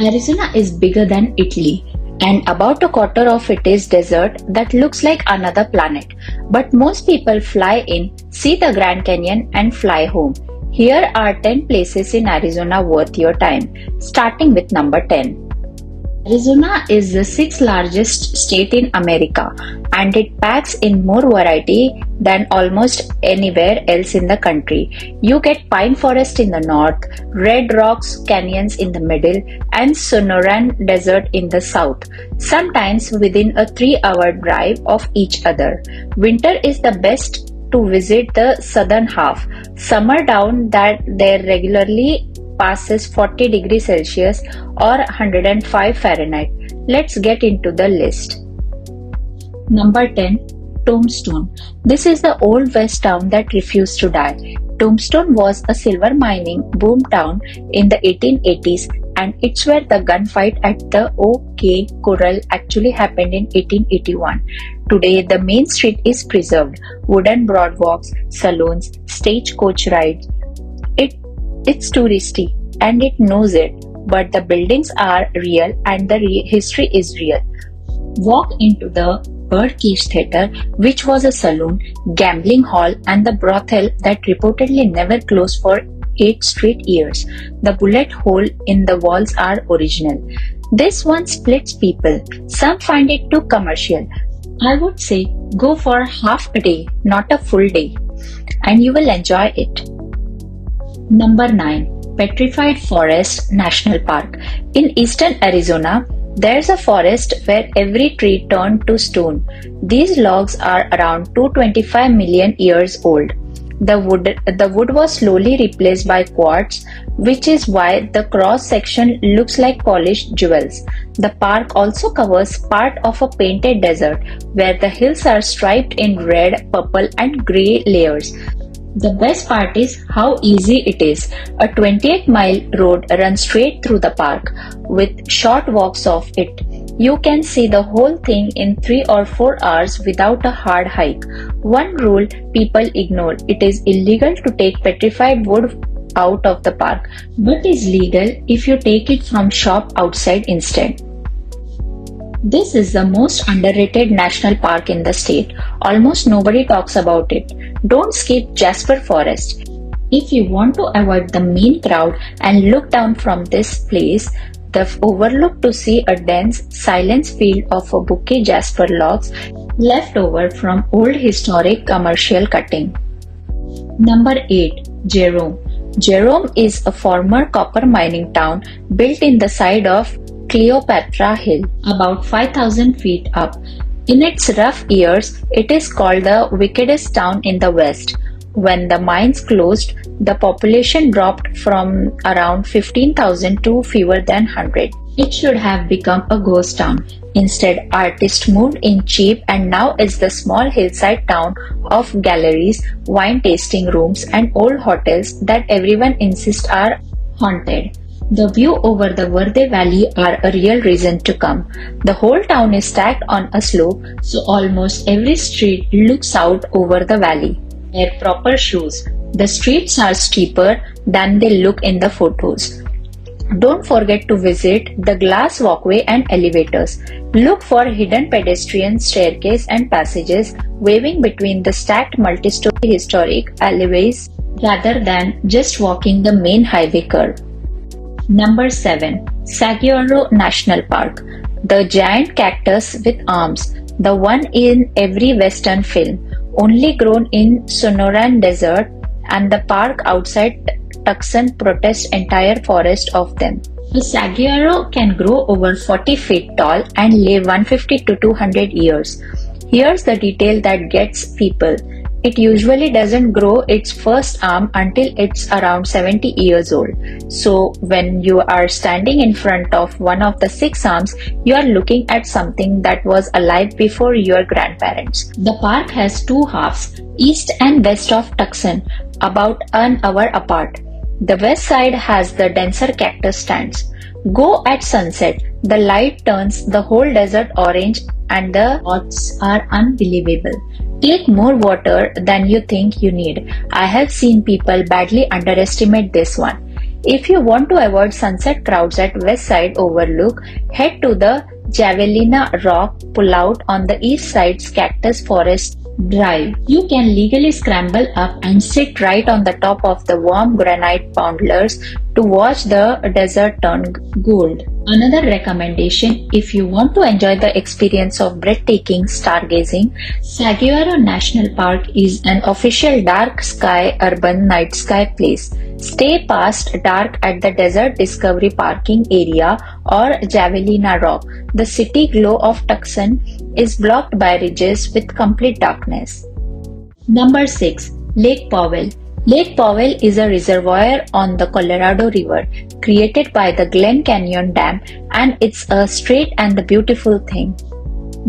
Arizona is bigger than Italy, and about a quarter of it is desert that looks like another planet. But most people fly in, see the Grand Canyon, and fly home. Here are 10 places in Arizona worth your time, starting with number 10. Arizona is the sixth largest state in America, and it packs in more variety than almost anywhere else in the country. You get pine forest in the north, red rocks canyons in the middle, and Sonoran Desert in the south, sometimes within a 3-hour drive of each other. Winter is the best to visit the southern half. Summer down there regularly passes 40 degrees Celsius or 105 Fahrenheit. Let's get into the list. Number 10. Tombstone. This is the old west town that refused to die. Tombstone was a silver mining boom town in the 1880s, and it's where the gunfight at the OK Corral actually happened in 1881. Today, the main street is preserved. Wooden boardwalks, saloons, stagecoach rides. It's touristy and it knows it, but the buildings are real and the history is real. Walk into the Birdcage Theatre, which was a saloon, gambling hall, and the brothel that reportedly never closed for 8 straight years. The bullet hole in the walls are original. This one splits people. Some find it too commercial. I would say go for half a day, not a full day, and you will enjoy it. Number 9. Petrified Forest National Park. In eastern Arizona, there's a forest where every tree turned to stone. These logs are around 225 million years old. The wood was slowly replaced by quartz, which is why the cross section looks like polished jewels. The park also covers part of a painted desert where the hills are striped in red, purple, and gray layers. The best part is how easy it is. A 28-mile road runs straight through the park with short walks off it. You can see the whole thing in 3 or 4 hours without a hard hike. One rule people ignore: it is illegal to take petrified wood out of the park, but is legal if you take it from shop outside instead. This is the most underrated national park in the state. Almost nobody talks about it. Don't skip Jasper Forest. If you want to avoid the main crowd and look down from this place, the overlook to see a dense, silent field of a bouquet jasper logs left over from old historic commercial cutting. Number 8. Jerome. Jerome is a former copper mining town built in the side of Cleopatra Hill, about 5,000 feet up. In its rough years, it is called the wickedest town in the West. When the mines closed, the population dropped from around 15,000 to fewer than 100. It should have become a ghost town. Instead, artists moved in cheap, and now it's the small hillside town of galleries, wine tasting rooms, and old hotels that everyone insists are haunted. The view over the Verde Valley are a real reason to come. The whole town is stacked on a slope, so almost every street looks out over the valley. Wear proper shoes. The streets are steeper than they look in the photos. Don't forget to visit the glass walkway and elevators. Look for hidden pedestrian staircase and passages waving between the stacked multi-story historic alleyways rather than just walking the main highway curve. Number 7. Saguaro National Park. The giant cactus with arms, the one in every Western film, only grown in Sonoran Desert, and the park outside Tucson protests entire forest of them. The saguaro can grow over 40 feet tall and live 150 to 200 years. Here's the detail that gets people. It usually doesn't grow its first arm until it's around 70 years old. So when you are standing in front of one of the 6 arms, you are looking at something that was alive before your grandparents. The park has 2 halves, east and west of Tucson, about an hour apart. The west side has the denser cactus stands. Go at sunset. The light turns the whole desert orange and the odds are unbelievable. Take more water than you think you need. I have seen people badly underestimate this one. If you want to avoid sunset crowds at West Side Overlook, head to the Javelina Rock Pullout on the east side's Cactus Forest Drive. You can legally scramble up and sit right on the top of the warm granite poundlers to watch the desert turn gold. Another recommendation, if you want to enjoy the experience of breathtaking stargazing, Saguaro National Park is an official dark sky urban night sky place. Stay past dark at the Desert Discovery Parking Area or Javelina Rock. The city glow of Tucson is blocked by ridges with complete darkness. Number 6. Lake Powell. Lake Powell is a reservoir on the Colorado River created by the Glen Canyon Dam, and it's a straight and beautiful thing.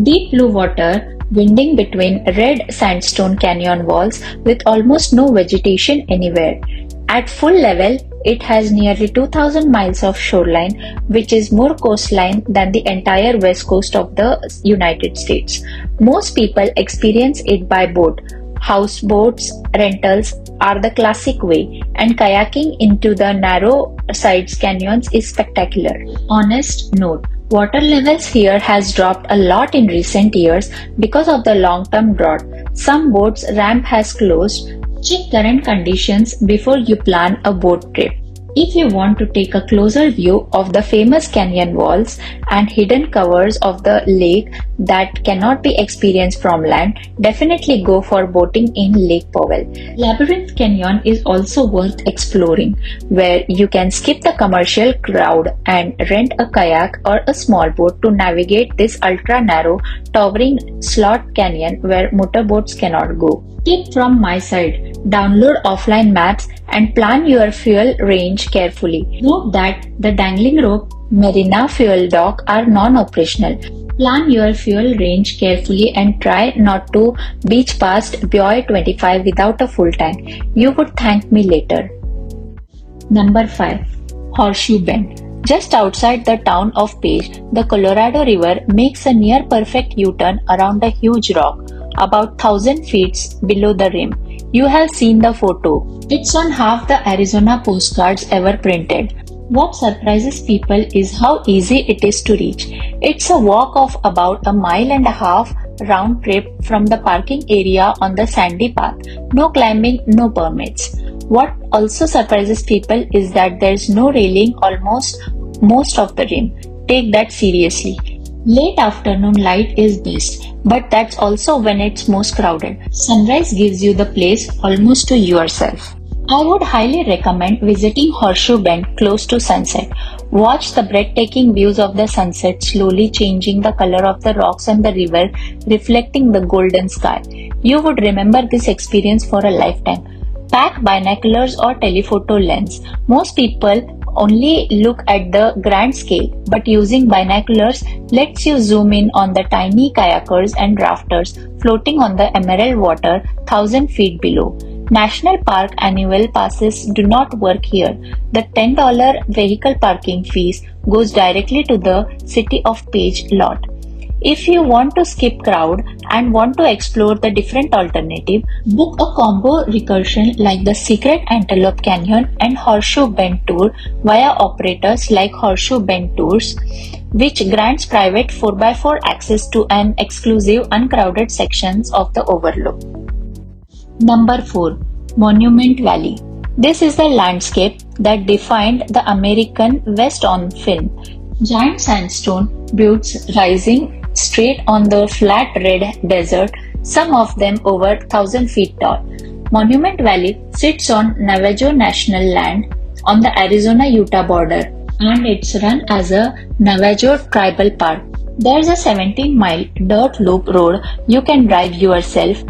Deep blue water winding between red sandstone canyon walls with almost no vegetation anywhere. At full level, it has nearly 2,000 miles of shoreline, which is more coastline than the entire west coast of the United States. Most people experience it by boat. Houseboats rentals are the classic way, and kayaking into the narrow sides canyons is spectacular. Honest note, water levels here has dropped a lot in recent years because of the long-term drought. Some boats' ramp has closed. Check current conditions before you plan a boat trip. If you want to take a closer view of the famous canyon walls and hidden covers of the lake that cannot be experienced from land, definitely go for boating in Lake Powell. Labyrinth Canyon is also worth exploring, where you can skip the commercial crowd and rent a kayak or a small boat to navigate this ultra-narrow, towering slot canyon where motorboats cannot go. Tip from my side, download offline maps and plan your fuel range carefully. Note that the dangling rope, marina fuel dock are non-operational. Plan your fuel range carefully and try not to beach past BOI 25 without a full tank. You would thank me later. Number 5. Horseshoe Bend. Just outside the town of Page, the Colorado River makes a near perfect U-turn around a huge rock, about 1,000 feet below the rim. You have seen the photo. It's on half the Arizona postcards ever printed. What surprises people is how easy it is to reach. It's a walk of about 1.5 miles round trip from the parking area on the sandy path. No climbing, no permits. What also surprises people is that there's no railing almost most of the rim. Take that seriously. Late afternoon light is best, but that's also when it's most crowded. Sunrise gives you the place almost to yourself. I would highly recommend visiting Horseshoe Bend close to sunset. Watch the breathtaking views of the sunset slowly changing the color of the rocks and the river, reflecting the golden sky. You would remember this experience for a lifetime. Pack binoculars or telephoto lens. Most people only look at the grand scale, but using binoculars lets you zoom in on the tiny kayakers and rafters floating on the emerald water 1,000 feet below. National Park annual passes do not work here. The $10 vehicle parking fees goes directly to the City of Page lot. If you want to skip crowd and want to explore the different alternative, book a combo recursion like the Secret Antelope Canyon and Horseshoe Bend tour via operators like Horseshoe Bend Tours, which grants private 4x4 access to an exclusive uncrowded sections of the overlook. Number 4. Monument Valley. This is the landscape that defined the American West on film. Giant sandstone buttes rising straight on the flat red desert, some of them over 1,000 feet tall. Monument Valley sits on Navajo National Land on the Arizona-Utah border, and it's run as a Navajo Tribal Park. There's a 17-mile dirt loop road you can drive yourself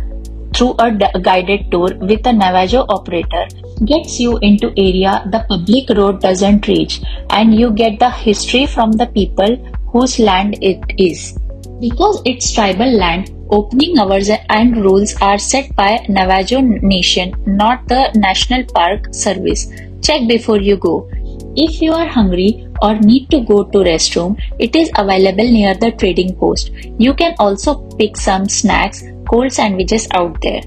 through a guided tour with a Navajo operator. Gets you into area the public road doesn't reach, and you get the history from the people whose land it is. Because it's tribal land, opening hours and rules are set by Navajo Nation, not the National Park Service. Check before you go. If you are hungry or need to go to restroom, it is available near the trading post. You can also pick some snacks, cold sandwiches out there.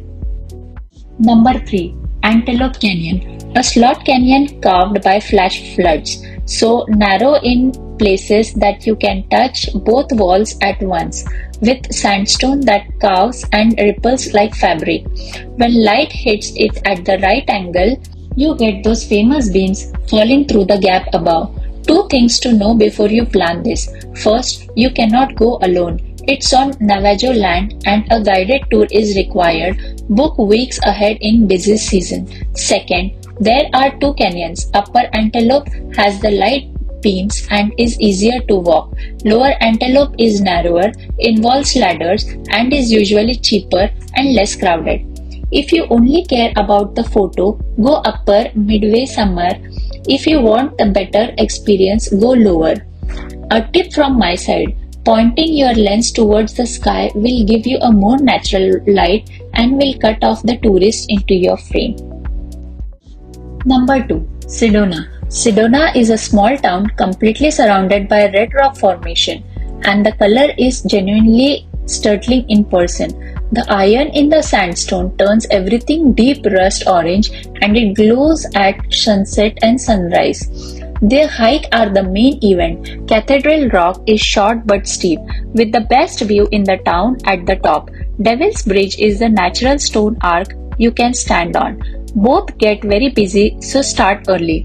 Number 3. Antelope Canyon. A slot canyon carved by flash floods, so narrow in places that you can touch both walls at once, with sandstone that carves and ripples like fabric. When light hits it at the right angle, you get those famous beams falling through the gap above. Two things to know before you plan this. First, you cannot go alone. It's on Navajo land and a guided tour is required. Book weeks ahead in busy season. Second, there are two canyons. Upper Antelope has the light beams and is easier to walk. Lower Antelope is narrower, involves ladders, and is usually cheaper and less crowded. If you only care about the photo, go upper midway summer. If you want a better experience, go lower. A tip from my side, pointing your lens towards the sky will give you a more natural light and will cut off the tourist into your frame. Number 2. Sedona. Sedona is a small town completely surrounded by red rock formation, and the color is genuinely startling in person. The iron in the sandstone turns everything deep rust orange and it glows at sunset and sunrise. The hike are the main event. Cathedral Rock is short but steep, with the best view in the town at the top. Devil's Bridge is the natural stone arc you can stand on. Both get very busy, so start early.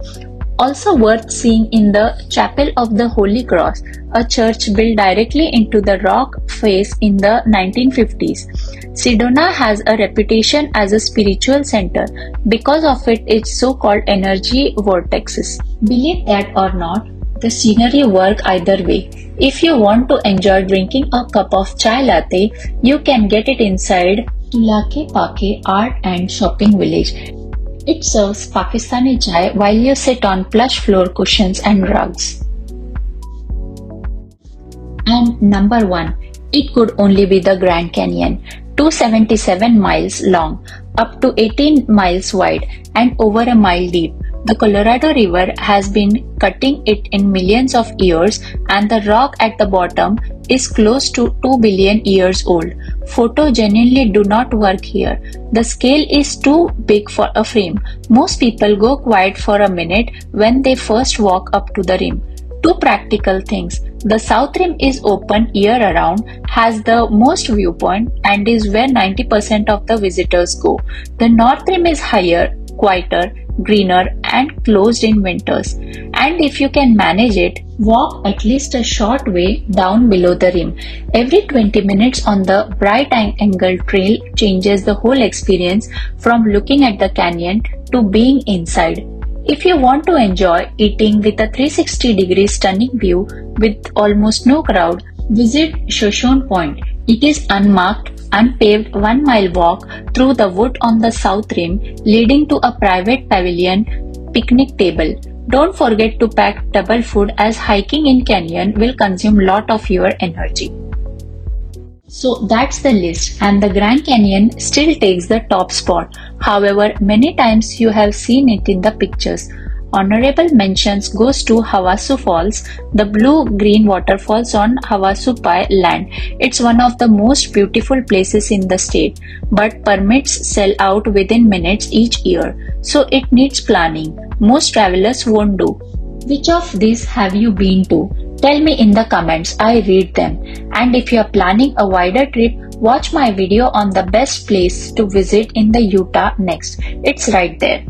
Also worth seeing in the Chapel of the Holy Cross, a church built directly into the rock face in the 1950s. Sedona has a reputation as a spiritual center because of its so-called energy vortexes. Believe that or not, the scenery work either way. If you want to enjoy drinking a cup of chai latte, you can get it inside Tulake Pake Art and Shopping Village. It serves Pakistani chai while you sit on plush floor cushions and rugs. And number 1, it could only be the Grand Canyon, 277 miles long, up to 18 miles wide, and over a mile deep. The Colorado River has been cutting it in millions of years, and the rock at the bottom is close to 2 billion years old. Photo genuinely do not work here. The scale is too big for a frame. Most people go quiet for a minute when they first walk up to the rim. Two practical things. The south rim is open year around, has the most viewpoint, and is where 90% of the visitors go. The north rim is higher, quieter, greener, and closed in winters. And if you can manage it, walk at least a short way down below the rim. Every 20 minutes on the bright angle trail changes the whole experience from looking at the canyon to being inside. If you want to enjoy eating with a 360-degree stunning view with almost no crowd, visit Shoshone Point. It is unmarked, unpaved 1-mile walk through the wood on the south rim, leading to a private pavilion picnic table. Don't forget to pack double food as hiking in canyon will consume lot of your energy. So that's the list, and the Grand Canyon still takes the top spot. However, many times you have seen it in the pictures. Honourable mentions goes to Havasu Falls, the blue-green waterfalls on Havasupai land. It's one of the most beautiful places in the state, but permits sell out within minutes each year, so it needs planning. Most travelers won't do. Which of these have you been to? Tell me in the comments, I read them. And if you are planning a wider trip, watch my video on the best place to visit in the Utah next. It's right there.